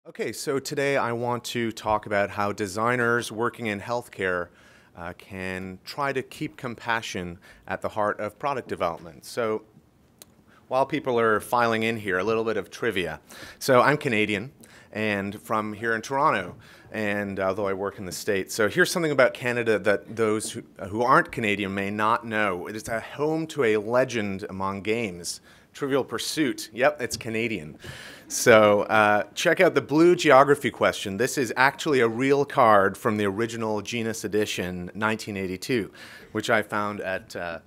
Okay, so today I want to talk about how designers working in healthcare can try to keep compassion at the heart of product development. So while people are filing in here, a little bit of trivia. So I'm Canadian and from here in Toronto, and although I work in the States. So here's something about Canada that those who aren't Canadian may not know. It is a home to a legend among games. Trivial Pursuit. Yep, it's Canadian. So check out the blue geography question. This is actually a real card from the original Genus edition, 1982, which I found at a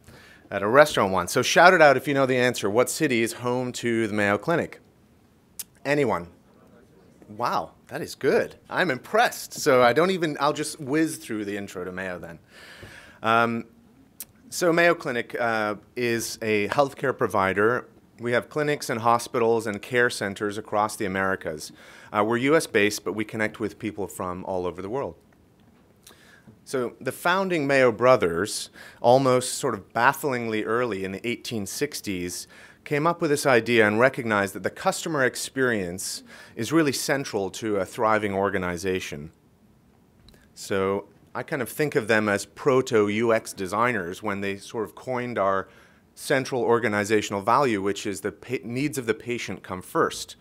restaurant once. So shout it out if you know the answer. What city is home to the Mayo Clinic? Anyone? Wow, that is good. I'm impressed. So I'll just whiz through the intro to Mayo then. So Mayo Clinic is a healthcare provider. We have clinics and hospitals and care centers across the Americas. We're US-based, but we connect with people from all over the world. So the founding Mayo brothers, almost sort of bafflingly early in the 1860s, came up with this idea and recognized that the customer experience is really central to a thriving organization. So I kind of think of them as proto-UX designers when they sort of coined our central organizational value, which is the needs of the patient come first.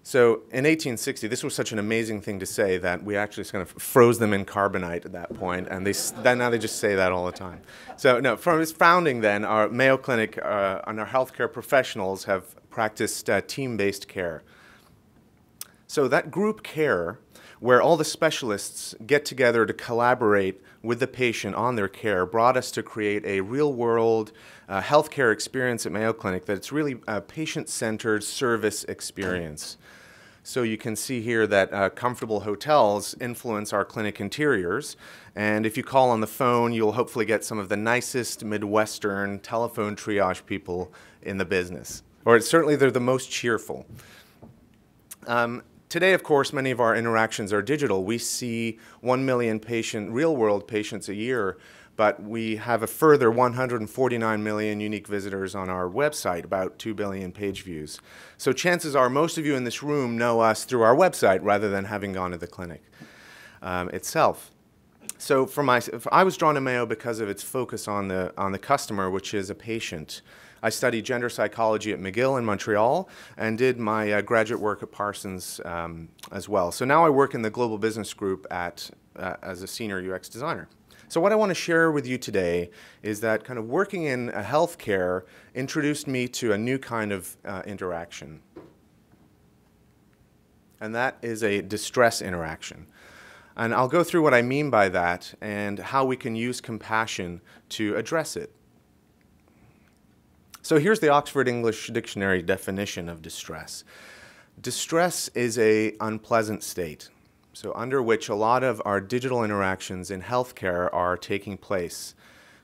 So in 1860, this was such an amazing thing to say that we actually just kind of froze them in carbonite at that point, and now they just say that all the time. So no, from its founding then, our Mayo Clinic and our healthcare professionals have practiced team-based care. So that group care, where all the specialists get together to collaborate with the patient on their care, brought us to create a real-world healthcare experience at Mayo Clinic that's really a patient-centered service experience. So you can see here that comfortable hotels influence our clinic interiors, and if you call on the phone, you'll hopefully get some of the nicest Midwestern telephone triage people in the business. Or certainly they're the most cheerful. Today, of course, many of our interactions are digital. We see 1 million real-world patients a year, but we have a further 149 million unique visitors on our website, about 2 billion page views. So chances are most of you in this room know us through our website rather than having gone to the clinic itself. So I was drawn to Mayo because of its focus on the customer, which is a patient. I studied gender psychology at McGill in Montreal and did my graduate work at Parsons as well. So now I work in the global business group as a senior UX designer. So what I want to share with you today is that kind of working in healthcare introduced me to a new kind of interaction. And that is a distress interaction. And I'll go through what I mean by that and how we can use compassion to address it. So here's the Oxford English Dictionary definition of distress. Distress is an unpleasant state, so under which a lot of our digital interactions in healthcare are taking place.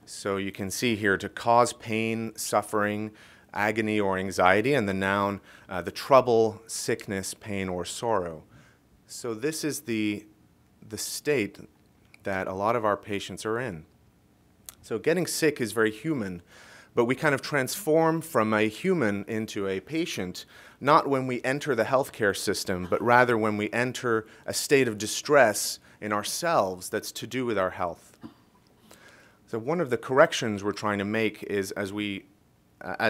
So you can see here to cause pain, suffering, agony, or anxiety, and the noun, the trouble, sickness, pain, or sorrow. So this is the state that a lot of our patients are in. So getting sick is very human. But we kind of transform from a human into a patient, not when we enter the healthcare system, but rather when we enter a state of distress in ourselves that's to do with our health. So one of the corrections we're trying to make is, as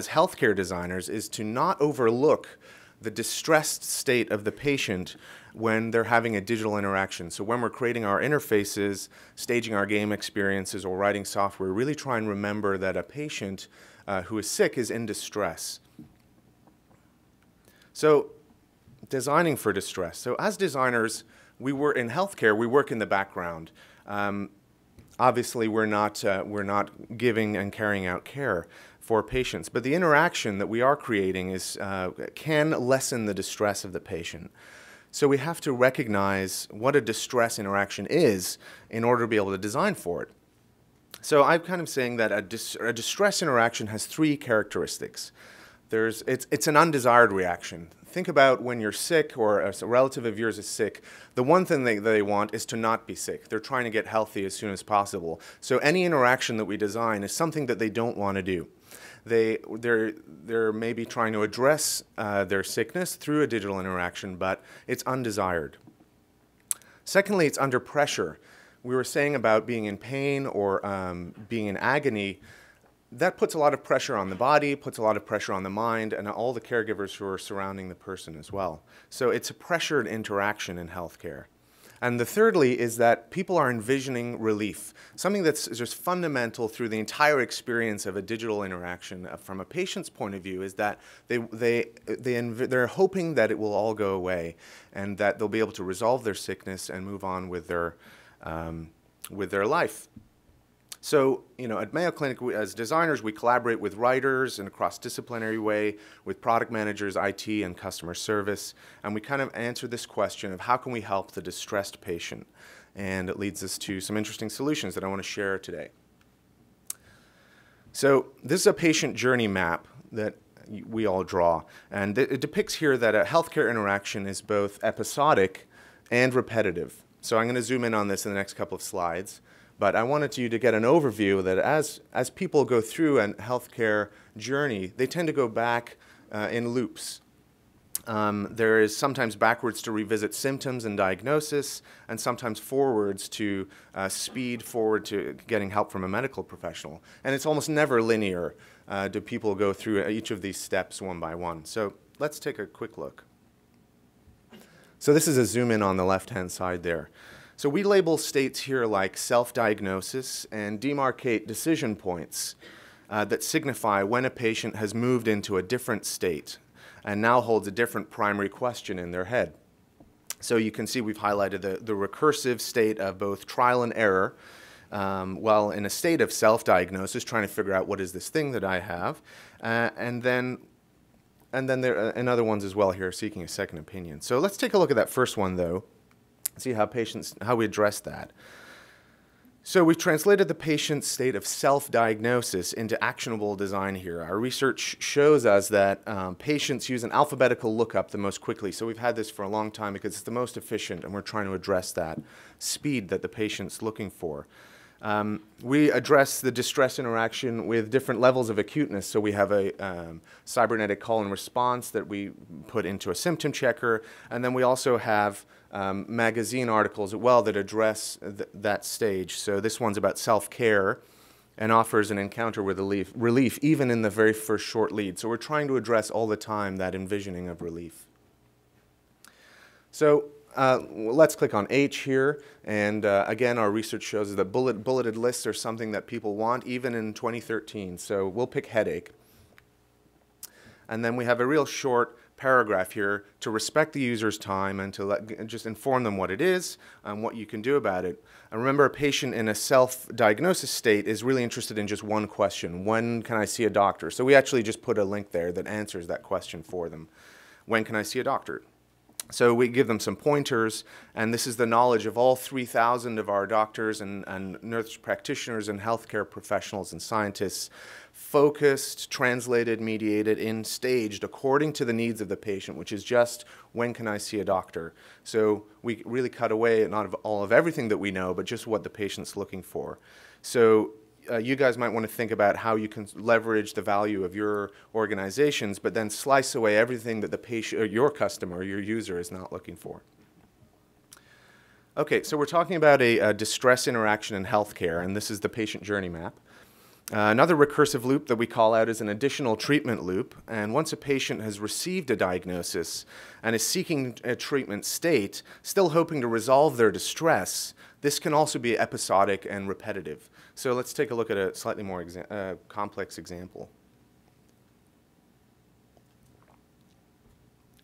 healthcare designers, is to not overlook the distressed state of the patient when they're having a digital interaction. So when we're creating our interfaces, staging our game experiences, or writing software, really try and remember that a patient who is sick is in distress. So designing for distress. So as designers, we work in healthcare, we work in the background. Obviously, we're not giving and carrying out care for patients, but the interaction that we are creating can lessen the distress of the patient. So we have to recognize what a distress interaction is in order to be able to design for it. So I'm kind of saying that a distress interaction has three characteristics. It's an undesired reaction. think about when you're sick or a relative of yours is sick, the one thing they want is to not be sick. They're trying to get healthy as soon as possible. So any interaction that we design is something that they don't want to do. They're maybe trying to address their sickness through a digital interaction, but it's undesired. Secondly, it's under pressure. We were saying about being in pain or being in agony. That puts a lot of pressure on the body, puts a lot of pressure on the mind, and all the caregivers who are surrounding the person as well. So it's a pressured interaction in healthcare. And the thirdly is that people are envisioning relief, something that's just fundamental through the entire experience of a digital interaction. From a patient's point of view, is that they're hoping that it will all go away and that they'll be able to resolve their sickness and move on with their life. So, at Mayo Clinic, as designers, we collaborate with writers in a cross-disciplinary way, with product managers, IT, and customer service, and we kind of answer this question of how can we help the distressed patient? And it leads us to some interesting solutions that I want to share today. So, this is a patient journey map that we all draw, and it depicts here that a healthcare interaction is both episodic and repetitive. So I'm going to zoom in on this in the next couple of slides. But I wanted you to get an overview that as people go through a healthcare journey, they tend to go back in loops. There is sometimes backwards to revisit symptoms and diagnosis, and sometimes forwards to speed forward to getting help from a medical professional. And it's almost never linear. Do people go through each of these steps one by one? So let's take a quick look. So this is a zoom in on the left-hand side there. So we label states here like self-diagnosis and demarcate decision points that signify when a patient has moved into a different state and now holds a different primary question in their head. So you can see we've highlighted the recursive state of both trial and error, while in a state of self-diagnosis, trying to figure out what is this thing that I have, and then there are other ones as well here, seeking a second opinion. So let's take a look at that first one, though. See how we address that. So we've translated the patient's state of self-diagnosis into actionable design here. Our research shows us that patients use an alphabetical lookup the most quickly. So we've had this for a long time because it's the most efficient, and we're trying to address that speed that the patient's looking for. We address the distress interaction with different levels of acuteness. So we have a cybernetic call and response that we put into a symptom checker, and then we also have magazine articles as well that address that stage. So this one's about self-care and offers an encounter with relief even in the very first short lead. So we're trying to address all the time that envisioning of relief. So let's click on H here, and again, our research shows us that bulleted lists are something that people want even in 2013. So we'll pick headache. And then we have a real short paragraph here to respect the user's time and to just inform them what it is and what you can do about it. And remember, a patient in a self-diagnosis state is really interested in just one question: when can I see a doctor? So we actually just put a link there that answers that question for them. When can I see a doctor? So we give them some pointers, and this is the knowledge of all 3,000 of our doctors and nurse practitioners and healthcare professionals and scientists, focused, translated, mediated, and staged according to the needs of the patient, which is just when can I see a doctor. So we really cut away not of all of everything that we know, but just what the patient's looking for. So you guys might want to think about how you can leverage the value of your organizations, but then slice away everything that the patient, or your customer, your user is not looking for. Okay, so we're talking about a distress interaction in healthcare, and this is the patient journey map. Another recursive loop that we call out is an additional treatment loop, and once a patient has received a diagnosis and is seeking a treatment state, still hoping to resolve their distress, this can also be episodic and repetitive. So let's take a look at a slightly more complex example.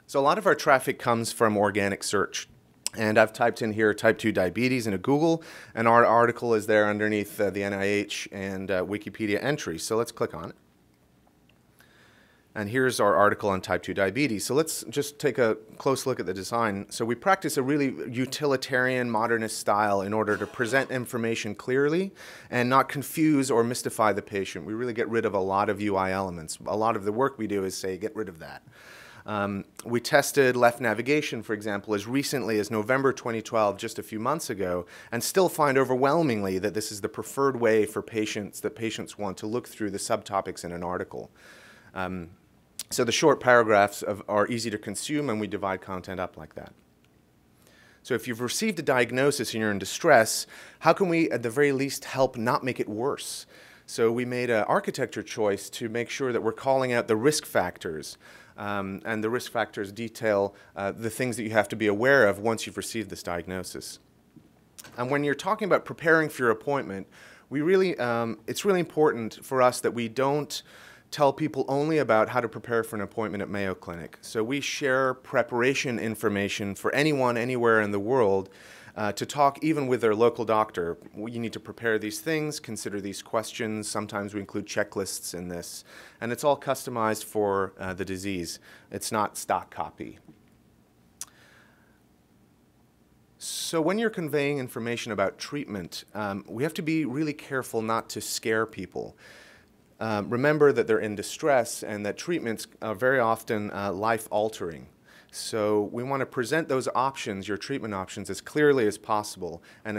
So a lot of our traffic comes from organic search. And I've typed in here type 2 diabetes into Google, and our article is there underneath the NIH and Wikipedia entry. So let's click on it. And here's our article on type 2 diabetes. So let's just take a close look at the design. So we practice a really utilitarian modernist style in order to present information clearly and not confuse or mystify the patient. We really get rid of a lot of UI elements. A lot of the work we do is say, get rid of that. We tested left navigation, for example, as recently as November 2012, just a few months ago, and still find overwhelmingly that this is the preferred way for patients, that patients want to look through the subtopics in an article. So the short paragraphs are easy to consume, and we divide content up like that. So if you've received a diagnosis and you're in distress, how can we, at the very least, help not make it worse? So we made an architecture choice to make sure that we're calling out the risk factors. And the risk factors detail the things that you have to be aware of once you've received this diagnosis. And when you're talking about preparing for your appointment, it's really important for us that we don't tell people only about how to prepare for an appointment at Mayo Clinic. So we share preparation information for anyone, anywhere in the world to talk even with their local doctor. You need to prepare these things, consider these questions. Sometimes we include checklists in this. And it's all customized for the disease. It's not stock copy. So when you're conveying information about treatment, we have to be really careful not to scare people. Remember that they're in distress and that treatments are very often life-altering. So we want to present those options, your treatment options, as clearly as possible, and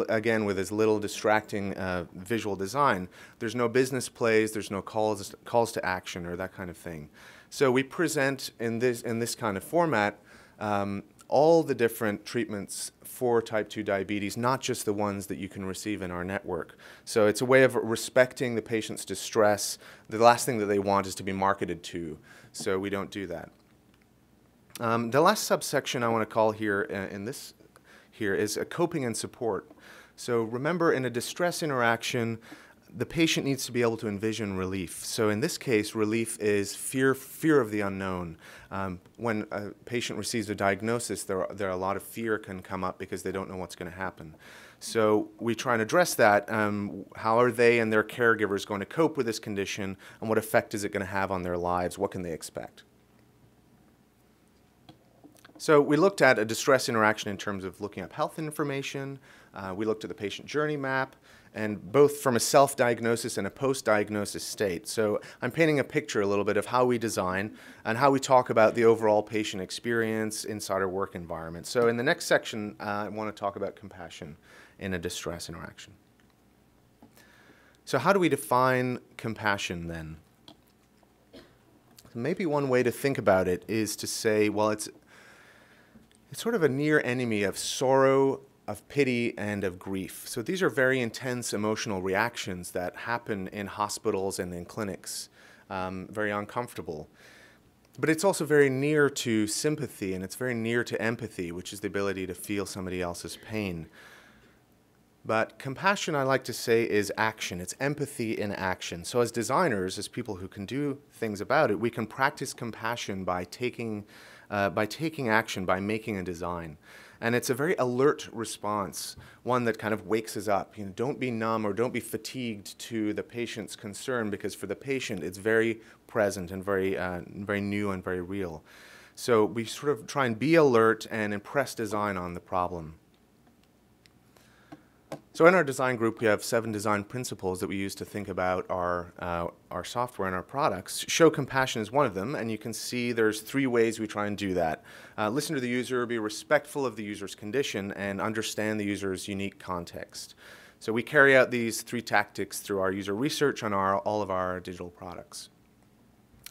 again with as little distracting visual design. There's no business plays, there's no calls to action or that kind of thing. So we present in this kind of format all the different treatments for type 2 diabetes, not just the ones that you can receive in our network. So it's a way of respecting the patient's distress. The last thing that they want is to be marketed to, so we don't do that. The last subsection I want to call here is coping and support. So remember, in a distress interaction, the patient needs to be able to envision relief. So in this case, relief is fear of the unknown. When a patient receives a diagnosis, there are a lot of fear can come up because they don't know what's going to happen. So we try and address that. How are they and their caregivers going to cope with this condition, and what effect is it going to have on their lives? What can they expect? So we looked at a distress interaction in terms of looking up health information. We looked at the patient journey map, and both from a self-diagnosis and a post-diagnosis state. So I'm painting a picture a little bit of how we design and how we talk about the overall patient experience inside our work environment. So in the next section, I want to talk about compassion in a distress interaction. So how do we define compassion then? Maybe one way to think about it is to say, well, it's sort of a near enemy of sorrow, of pity, and of grief. So these are very intense emotional reactions that happen in hospitals and in clinics, very uncomfortable. But it's also very near to sympathy, and it's very near to empathy, which is the ability to feel somebody else's pain. But compassion, I like to say, is action. It's empathy in action. So as designers, as people who can do things about it, we can practice compassion by taking action, by making a design. And it's a very alert response, one that kind of wakes us up. Don't be numb or don't be fatigued to the patient's concern, because for the patient, it's very present and very new and very real. So we sort of try and be alert and impress design on the problem. So in our design group, we have 7 design principles that we use to think about our software and our products. Show compassion is one of them, and you can see there's 3 ways we try and do that. Listen to the user, be respectful of the user's condition, and understand the user's unique context. So we carry out these 3 tactics through our user research on all of our digital products.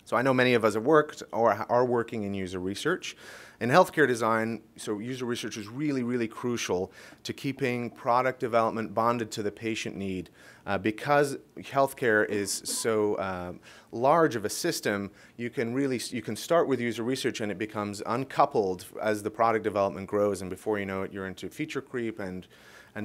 So I know many of us have worked or are working in user research. In healthcare design, so user research is really, really crucial to keeping product development bonded to the patient need. Because healthcare is so large of a system, you can start with user research and it becomes uncoupled as the product development grows, and before you know it, you're into feature creep and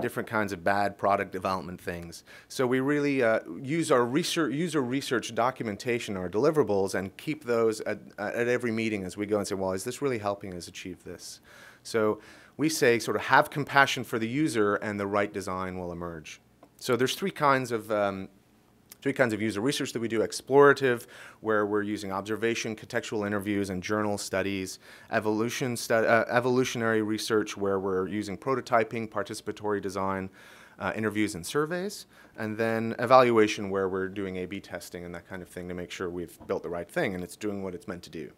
different kinds of bad product development things. So we really use our user research documentation, our deliverables, and keep those at every meeting as we go and say, well, is this really helping us achieve this? So we say sort of have compassion for the user and the right design will emerge. So there's 3 kinds of user research that we do: explorative, where we're using observation, contextual interviews, and journal studies; evolutionary research, where we're using prototyping, participatory design, interviews, and surveys; and then evaluation, where we're doing A/B testing and that kind of thing to make sure we've built the right thing and it's doing what it's meant to do.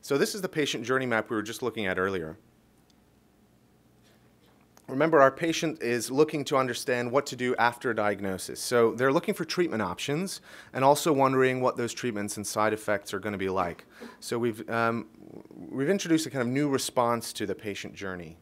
So this is the patient journey map we were just looking at earlier. Remember, our patient is looking to understand what to do after a diagnosis. So they're looking for treatment options and also wondering what those treatments and side effects are going to be like. So we've introduced a kind of new response to the patient journey.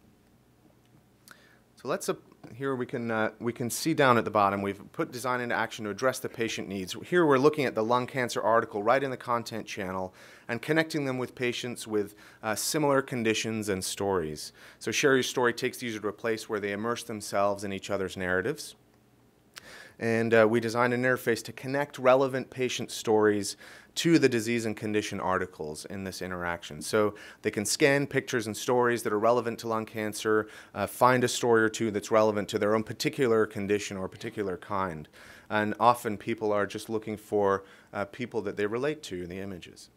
So let's here we can see down at the bottom, we've put design into action to address the patient needs. Here we're looking at the lung cancer article right in the content channel and connecting them with patients with similar conditions and stories. So Share Your Story takes the user to a place where they immerse themselves in each other's narratives. And we designed an interface to connect relevant patient stories to the disease and condition articles in this interaction. So they can scan pictures and stories that are relevant to lung cancer, find a story or two that's relevant to their own particular condition or particular kind. And often people are just looking for people that they relate to in the images.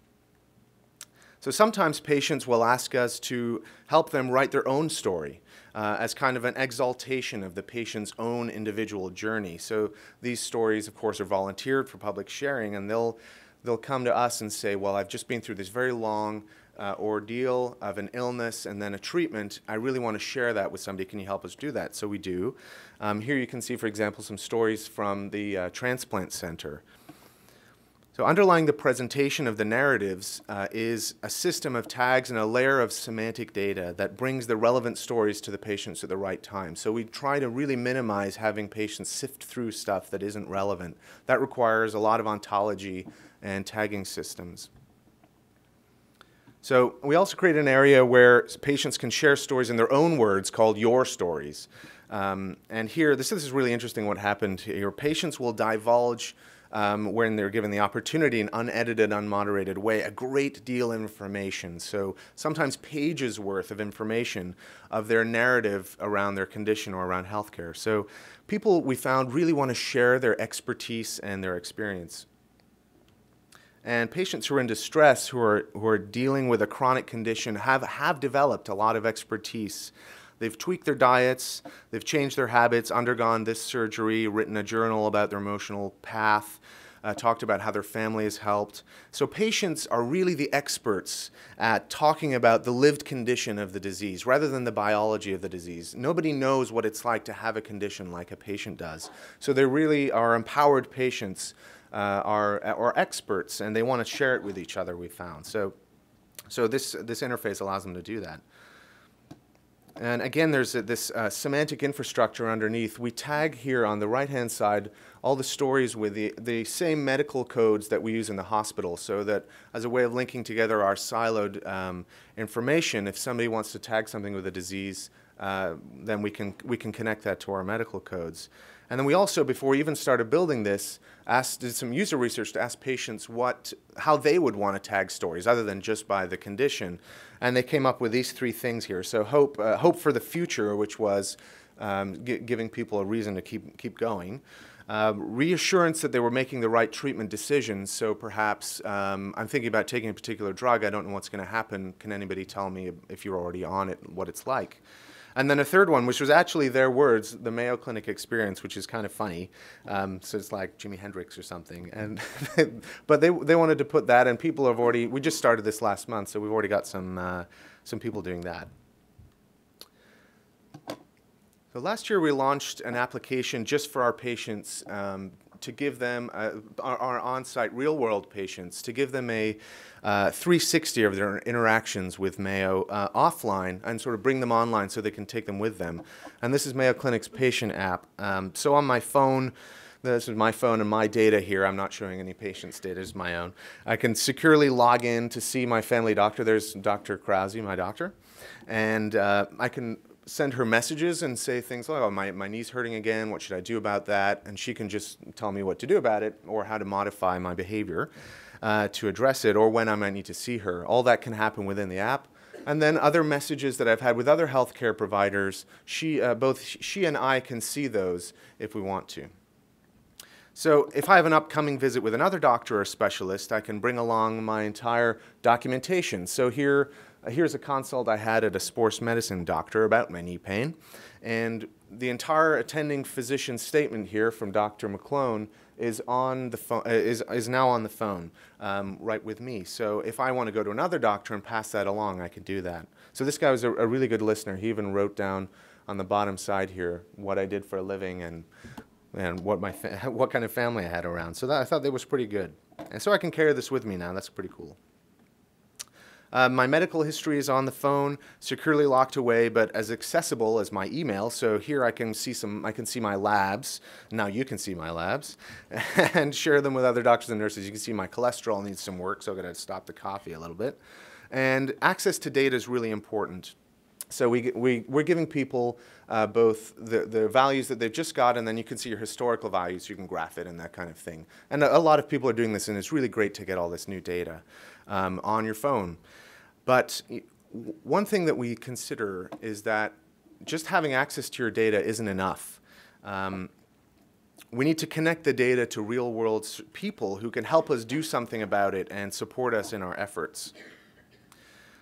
So sometimes patients will ask us to help them write their own story as kind of an exaltation of the patient's own individual journey. So these stories, of course, are volunteered for public sharing, and they'll come to us and say, well, I've just been through this very long ordeal of an illness and then a treatment. I really want to share that with somebody. Can you help us do that? So we do. Here you can see, for example, some stories from the transplant center. So underlying the presentation of the narratives is a system of tags and a layer of semantic data that brings the relevant stories to the patients at the right time. So we try to really minimize having patients sift through stuff that isn't relevant. That requires a lot of ontology and tagging systems. So we also create an area where patients can share stories in their own words called Your Stories. And here, this is really interesting what happened here. Patients will divulge when they're given the opportunity in unedited, unmoderated way, a great deal of information. So sometimes pages worth of information of their narrative around their condition or around healthcare. So people, we found, really want to share their expertise and their experience. And patients who are in distress, who are dealing with a chronic condition, have developed a lot of expertise. They've tweaked their diets, they've changed their habits, undergone this surgery, written a journal about their emotional path, talked about how their family has helped. So patients are really the experts at talking about the lived condition of the disease rather than the biology of the disease. Nobody knows what it's like to have a condition like a patient does. So they really are empowered patients, are experts, and they want to share it with each other, we found. So this interface allows them to do that. And again, there's this semantic infrastructure underneath. We tag here on the right-hand side all the stories with the same medical codes that we use in the hospital, so that as a way of linking together our siloed information, if somebody wants to tag something with a disease, then we can connect that to our medical codes. And then we also, before we even started building this, did some user research to ask patients how they would want to tag stories other than just by the condition. And they came up with these three things here. So hope for the future, which was giving people a reason to keep going. Reassurance that they were making the right treatment decisions. So perhaps I'm thinking about taking a particular drug. I don't know what's going to happen. Can anybody tell me if you're already on it, what it's like? And then a third one, which was actually their words, the Mayo Clinic experience, which is kind of funny. So it's like Jimi Hendrix or something. And but they wanted to put that, and people have already, we just started this last month, so we've already got some people doing that. So last year we launched an application just for our patients to give them, our on-site real-world patients, to give them a 360 of their interactions with Mayo offline and sort of bring them online so they can take them with them. And this is Mayo Clinic's patient app. So on my phone, this is my phone and my data here. I'm not showing any patient's data, it's my own. I can securely log in to see my family doctor. There's Dr. Krause, my doctor. And I can send her messages and say things like, oh, my knee's hurting again, what should I do about that? And she can just tell me what to do about it or how to modify my behavior to address it, or when I might need to see her. All that can happen within the app. And then other messages that I've had with other healthcare providers, both she and I can see those if we want to. So if I have an upcoming visit with another doctor or specialist, I can bring along my entire documentation. So here's a consult I had at a sports medicine doctor about my knee pain. And the entire attending physician statement here from Dr. McClone is on the phone, is now on the phone right with me. So if I want to go to another doctor and pass that along, I can do that. So this guy was a really good listener. He even wrote down on the bottom side here what I did for a living and what what kind of family I had around. So I thought that was pretty good. And so I can carry this with me now. That's pretty cool. My medical history is on the phone, securely locked away, but as accessible as my email. So here I can see my labs. Now you can see my labs and share them with other doctors and nurses. You can see my cholesterol needs some work, so I'm going to stop the coffee a little bit. And access to data is really important. So we're giving people both the values that they've just got, and then you can see your historical values. You can graph it and that kind of thing. And a lot of people are doing this, and it's really great to get all this new data on your phone. But one thing that we consider is that just having access to your data isn't enough. We need to connect the data to real-world people who can help us do something about it and support us in our efforts.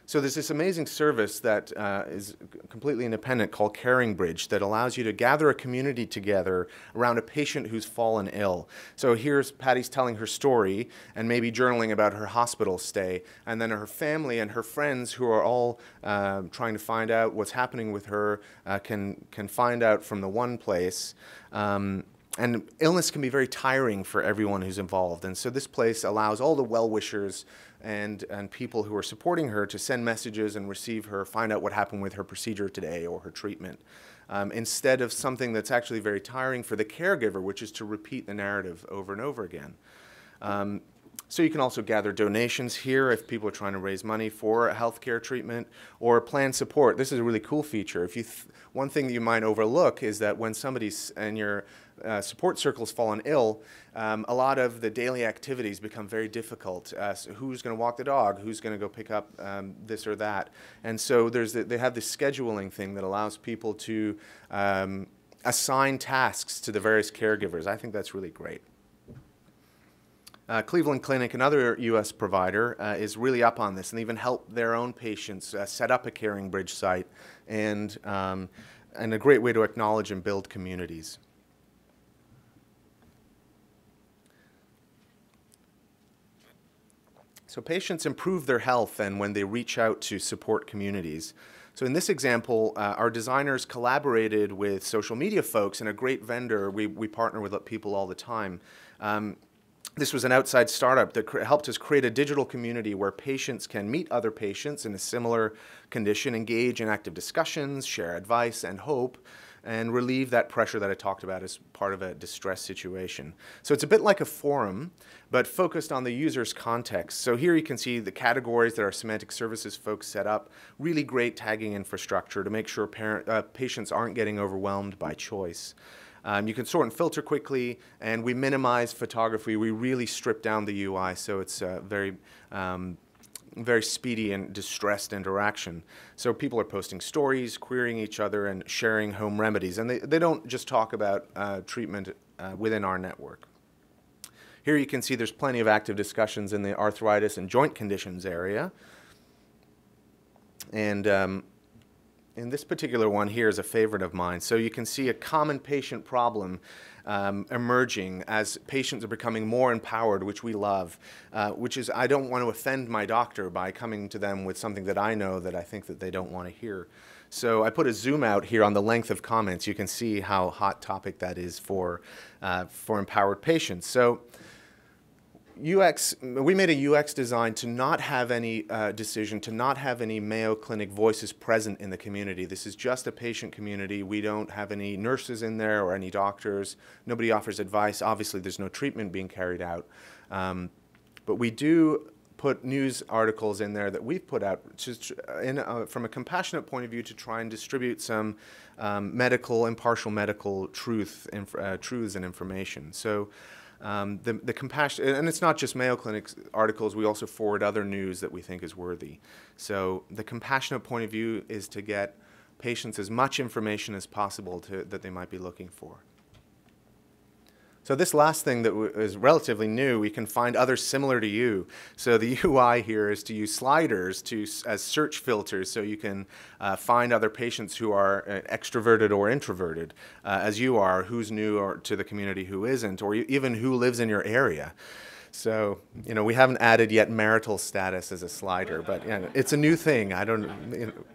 So there's this amazing service that is completely independent called CaringBridge that allows you to gather a community together around a patient who's fallen ill. So here's Patty's telling her story and maybe journaling about her hospital stay, and then her family and her friends who are all trying to find out what's happening with her can find out from the one place. And illness can be very tiring for everyone who's involved. And so this place allows all the well-wishers and people who are supporting her to send messages and receive her, find out what happened with her procedure today or her treatment, instead of something that's actually very tiring for the caregiver, which is to repeat the narrative over and over again. So you can also gather donations here if people are trying to raise money for a healthcare treatment or plan support. This is a really cool feature. If you one thing that you might overlook is that when somebody's in your support circle's fallen ill, a lot of the daily activities become very difficult. So who's going to walk the dog? Who's going to go pick up this or that? And so they have this scheduling thing that allows people to assign tasks to the various caregivers. I think that's really great. Cleveland Clinic, another U.S. provider, is really up on this and even help their own patients set up a CaringBridge site and a great way to acknowledge and build communities. So patients improve their health and when they reach out to support communities. So in this example, our designers collaborated with social media folks and a great vendor. We partner with people all the time. This was an outside startup that helped us create a digital community where patients can meet other patients in a similar condition, engage in active discussions, share advice and hope, and relieve that pressure that I talked about as part of a distress situation. So it's a bit like a forum, but focused on the user's context. So here you can see the categories that our semantic services folks set up, really great tagging infrastructure to make sure patients aren't getting overwhelmed by choice. You can sort and filter quickly, and we minimize photography. We really strip down the UI, so it's very speedy and distressed interaction. So people are posting stories, querying each other, and sharing home remedies. And they don't just talk about treatment within our network. Here you can see there's plenty of active discussions in the arthritis and joint conditions area. And in this particular one here is a favorite of mine. So you can see a common patient problem emerging as patients are becoming more empowered, which we love, which is I don't want to offend my doctor by coming to them with something that I know that I think that they don't want to hear. So I put a zoom out here on the length of comments. You can see how hot topic that is for empowered patients. So we made a UX design to not have any decision, to not have any Mayo Clinic voices present in the community. This is just a patient community. We don't have any nurses in there or any doctors. Nobody offers advice. Obviously, there's no treatment being carried out. But we do put news articles in there that we've put out from a compassionate point of view to try and distribute some impartial medical truths and information. So the compassion, and it's not just Mayo Clinic articles, we also forward other news that we think is worthy. So the compassionate point of view is to get patients as much information as possible that they might be looking for. So this last thing that is relatively new, we can find others similar to you. So the UI here is to use sliders as search filters, so you can find other patients who are extroverted or introverted, as you are, who's new to the community, who isn't, or even who lives in your area. So, we haven't added yet marital status as a slider, but it's a new thing.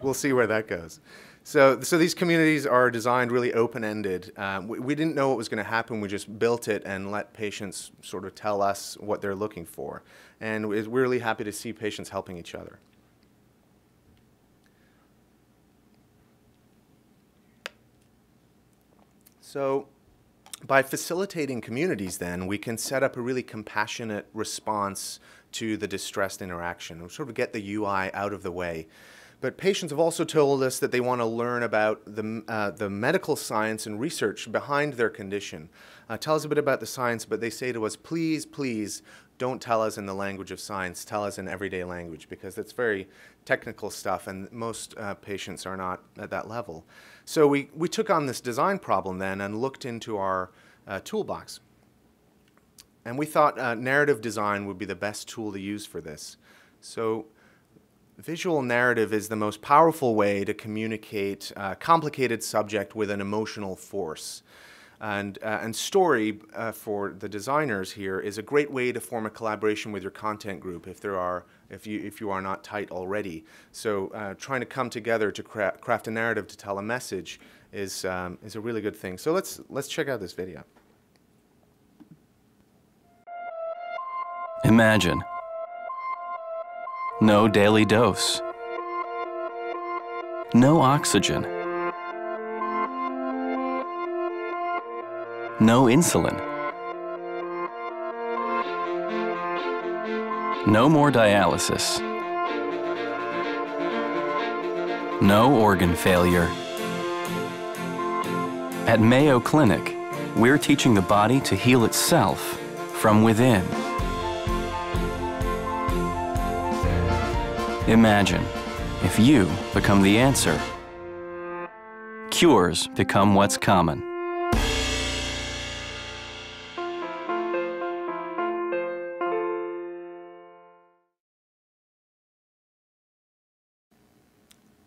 We'll see where that goes. So these communities are designed really open-ended. We didn't know what was going to happen. We just built it and let patients sort of tell us what they're looking for. And we're really happy to see patients helping each other. So by facilitating communities, then, we can set up a really compassionate response to the distressed interaction and sort of get the UI out of the way. But patients have also told us that they want to learn about the medical science and research behind their condition. Tell us a bit about the science, but they say to us, please, please, don't tell us in the language of science. Tell us in everyday language, because it's very technical stuff, and most patients are not at that level. So we took on this design problem then and looked into our toolbox. And we thought narrative design would be the best tool to use for this. So visual narrative is the most powerful way to communicate a complicated subject with an emotional force. And story for the designers here is a great way to form a collaboration with your content group if you are not tight already. So trying to come together to craft a narrative to tell a message is a really good thing. So let's check out this video. Imagine no daily dose, no oxygen, no insulin, no more dialysis, no organ failure. At Mayo Clinic, we're teaching the body to heal itself from within. Imagine if you become the answer. Cures become what's common.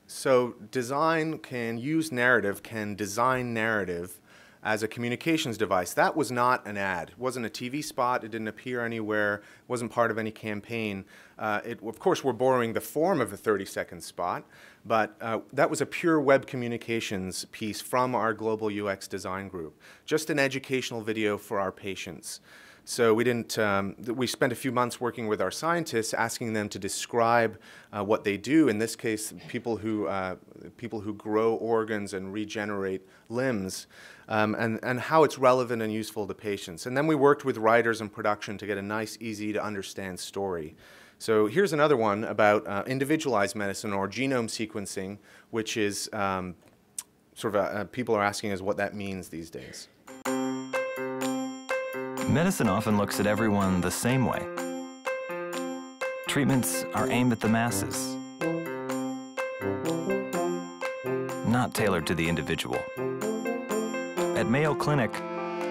So design can design narrative as a communications device. That was not an ad. It wasn't a TV spot. It didn't appear anywhere. It wasn't part of any campaign. Of course, we're borrowing the form of a 30-second spot, but that was a pure web communications piece from our global UX design group. Just an educational video for our patients. So we spent a few months working with our scientists, asking them to describe what they do. In this case, people who grow organs and regenerate limbs, and how it's relevant and useful to patients. And then we worked with writers and production to get a nice, easy to understand story. So here's another one about individualized medicine or genome sequencing, which is people are asking us what that means these days. Medicine often looks at everyone the same way. Treatments are aimed at the masses, not tailored to the individual. At Mayo Clinic,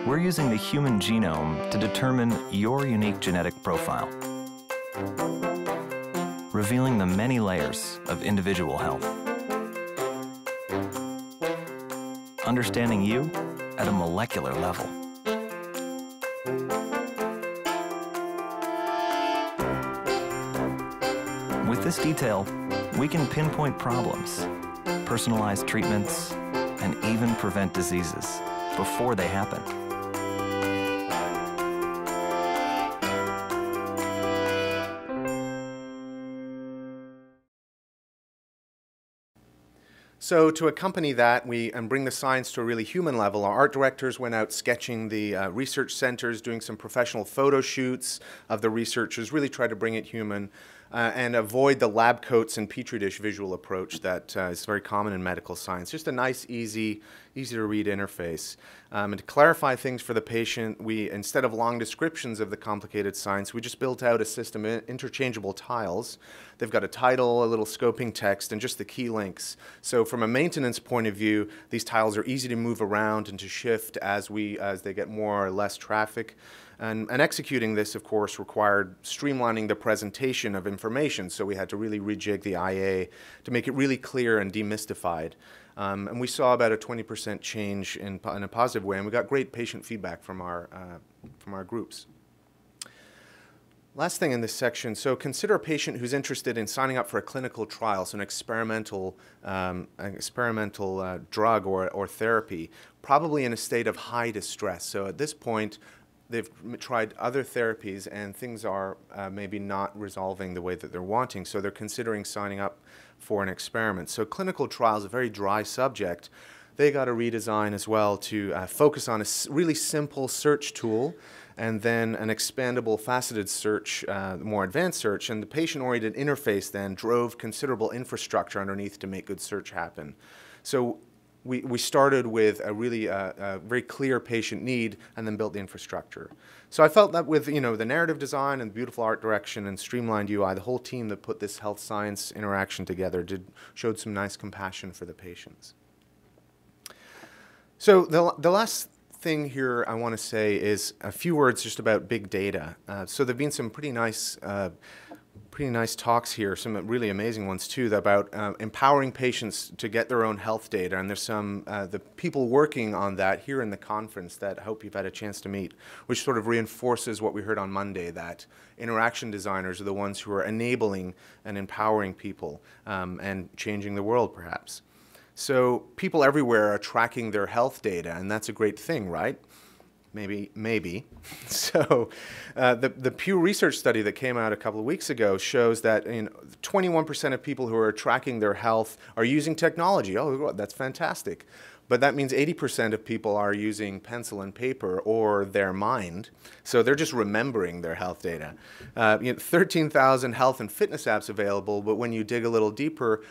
we're using the human genome to determine your unique genetic profile, revealing the many layers of individual health. Understanding you at a molecular level. With this detail, we can pinpoint problems, personalize treatments, and even prevent diseases before they happen. So to accompany that and bring the science to a really human level, our art directors went out sketching the research centers, doing some professional photo shoots of the researchers, really tried to bring it human. and avoid the lab coats and petri dish visual approach that is very common in medical science. Just a nice, easy to read interface. And to clarify things for the patient, we, instead of long descriptions of the complicated science, we just built out a system of interchangeable tiles. They've got a title, a little scoping text, and just the key links. So from a maintenance point of view, these tiles are easy to move around and to shift as they get more or less traffic. And executing this, of course, required streamlining the presentation of information, so we had to really rejig the IA to make it really clear and demystified. And we saw about a 20% change in a positive way, and we got great patient feedback from our groups. Last thing in this section, so consider a patient who's interested in signing up for a clinical trial, so an experimental drug or therapy, probably in a state of high distress. So at this point, they've tried other therapies and things are maybe not resolving the way that they're wanting, so they're considering signing up for an experiment. So clinical trial is a very dry subject. They got a redesign as well to focus on a really simple search tool and then an expandable faceted search, more advanced search, and the patient-oriented interface then drove considerable infrastructure underneath to make good search happen. So we started with a really very clear patient need and then built the infrastructure. So I felt that with the narrative design and beautiful art direction and streamlined UI, the whole team that put this health science interaction together showed some nice compassion for the patients. So the last thing here I want to say is a few words just about big data. So there have been some pretty nice talks here, some really amazing ones too, about empowering patients to get their own health data. And there's some the people working on that here in the conference that I hope you've had a chance to meet, which sort of reinforces what we heard on Monday, that interaction designers are the ones who are enabling and empowering people and changing the world, perhaps. So people everywhere are tracking their health data, and that's a great thing, right? Maybe. So the Pew Research study that came out a couple of weeks ago shows that 21% of people who are tracking their health are using technology. Oh, that's fantastic. But that means 80% of people are using pencil and paper or their mind. So they're just remembering their health data. 13,000 health and fitness apps available, but when you dig a little deeper,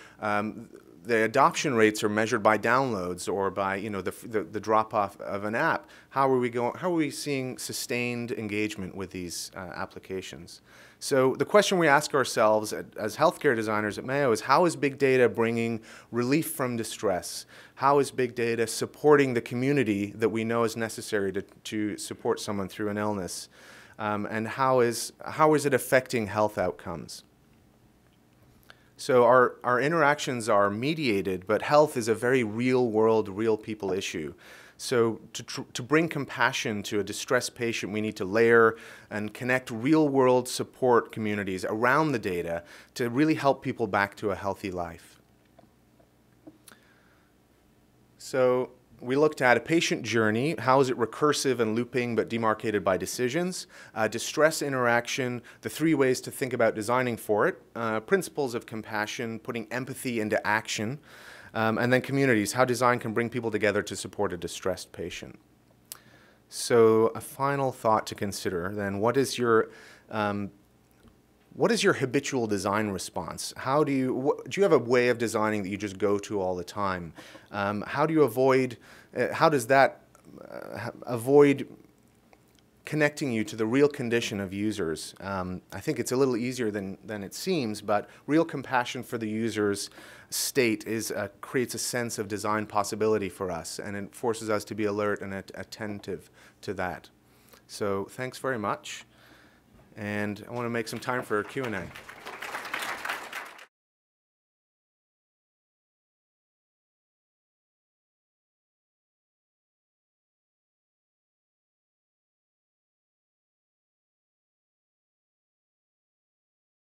the adoption rates are measured by downloads or by the drop-off of an app. How are we seeing sustained engagement with these applications? So the question we ask ourselves as healthcare designers at Mayo is, how is big data bringing relief from distress? How is big data supporting the community that we know is necessary to support someone through an illness? And how is it affecting health outcomes? So our interactions are mediated, but health is a very real-world, real people issue. So to bring compassion to a distressed patient, we need to layer and connect real-world support communities around the data to really help people back to a healthy life. So we looked at a patient journey. How is it recursive and looping but demarcated by decisions? Distress interaction, the 3 ways to think about designing for it. Principles of compassion, putting empathy into action. And then communities, how design can bring people together to support a distressed patient. So a final thought to consider then, what is your habitual design response? Do you have a way of designing that you just go to all the time? How does that avoid connecting you to the real condition of users? I think it's a little easier than it seems, but real compassion for the user's state creates a sense of design possibility for us, and it forces us to be alert and attentive to that. So thanks very much. And I want to make some time for Q&A.